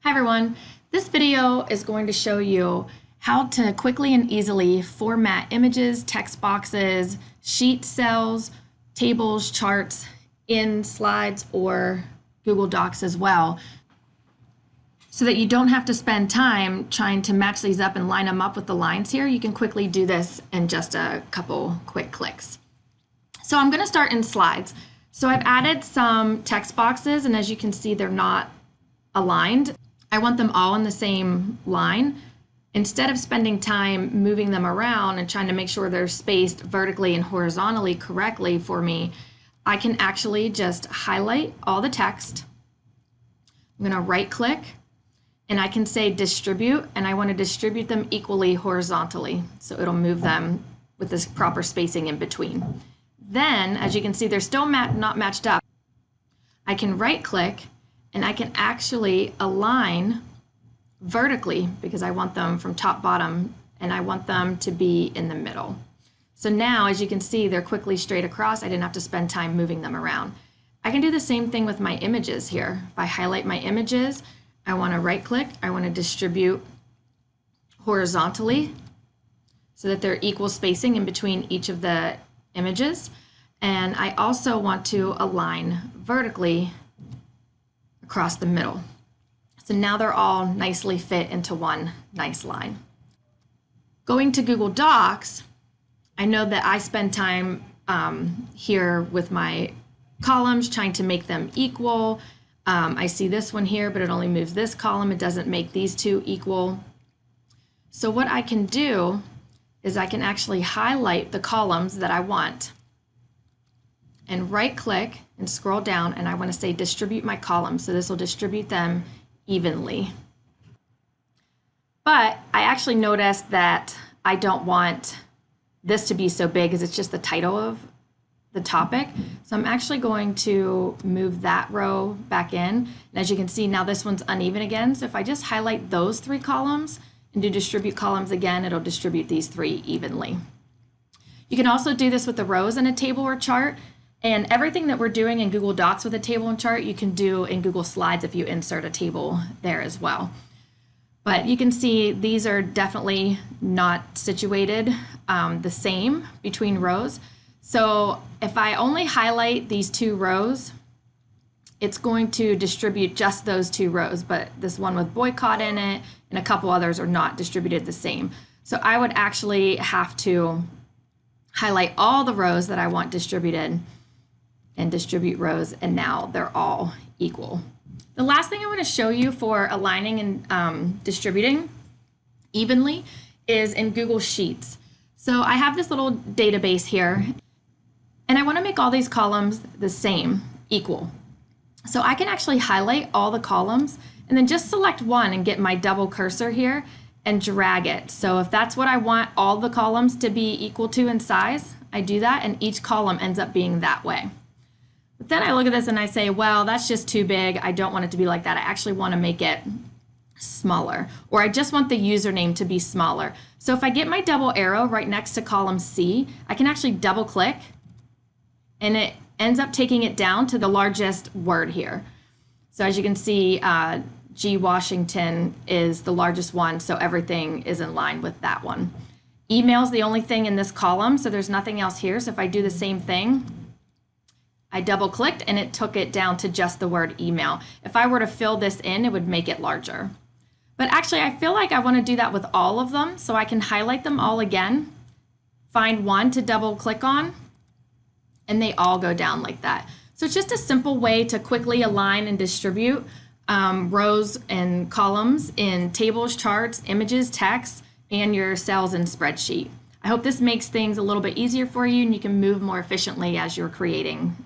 Hi everyone, this video is going to show you how to quickly and easily format images, text boxes, sheet cells, tables, charts in slides or Google Docs as well, so that you don't have to spend time trying to match these up and line them up with the lines here. You can quickly do this in just a couple quick clicks. So I'm going to start in slides. So I've added some text boxes, and as you can see, they're not aligned. I want them all in the same line. Instead of spending time moving them around and trying to make sure they're spaced vertically and horizontally correctly for me, I can actually just highlight all the text. I'm going to right click and I can say distribute, and I want to distribute them equally horizontally, so it'll move them with this proper spacing in between. Then, as you can see, they're still not matched up. I can right click and I can actually align vertically because I want them from top bottom and I want them to be in the middle. So now, as you can see, they're quickly straight across. I didn't have to spend time moving them around. I can do the same thing with my images here. If I highlight my images, I want to right click, I want to distribute horizontally so that they're equal spacing in between each of the images. And I also want to align vertically across the middle. So now they're all nicely fit into one nice line. Going to Google Docs, I know that I spend time here with my columns trying to make them equal. I see this one here, but it only moves this column. It doesn't make these two equal. So what I can do is I can actually highlight the columns that I want and right click and scroll down, and I want to say distribute my columns. So this will distribute them evenly. But I actually noticed that I don't want this to be so big because it's just the title of the topic. So I'm actually going to move that row back in. And as you can see, now this one's uneven again. So if I just highlight those three columns and do distribute columns again, it'll distribute these three evenly. You can also do this with the rows in a table or chart. And everything that we're doing in Google Docs with a table and chart, you can do in Google Slides if you insert a table there as well. But you can see these are definitely not situated the same between rows. So if I only highlight these two rows, it's going to distribute just those two rows, but this one with boycott in it and a couple others are not distributed the same. So I would actually have to highlight all the rows that I want distributed and distribute rows, and now they're all equal. The last thing I want to show you for aligning and distributing evenly is in Google Sheets. So I have this little database here, and I want to make all these columns the same, equal. So I can actually highlight all the columns and then just select one and get my double cursor here and drag it. So if that's what I want all the columns to be equal to in size, I do that, and each column ends up being that way. But then I look at this and I say, well, that's just too big. I don't want it to be like that. I actually want to make it smaller, or I just want the username to be smaller. So if I get my double arrow right next to column C, I can actually double click and it ends up taking it down to the largest word here. So as you can see, G. Washington is the largest one, so everything is in line with that one. Email is the only thing in this column, so there's nothing else here. So if I do the same thing, I double clicked and it took it down to just the word email. If I were to fill this in, it would make it larger. But actually, I feel like I want to do that with all of them, so I can highlight them all again, find one to double click on, and they all go down like that. So it's just a simple way to quickly align and distribute rows and columns in tables, charts, images, text, and your cells and spreadsheet. I hope this makes things a little bit easier for you and you can move more efficiently as you're creating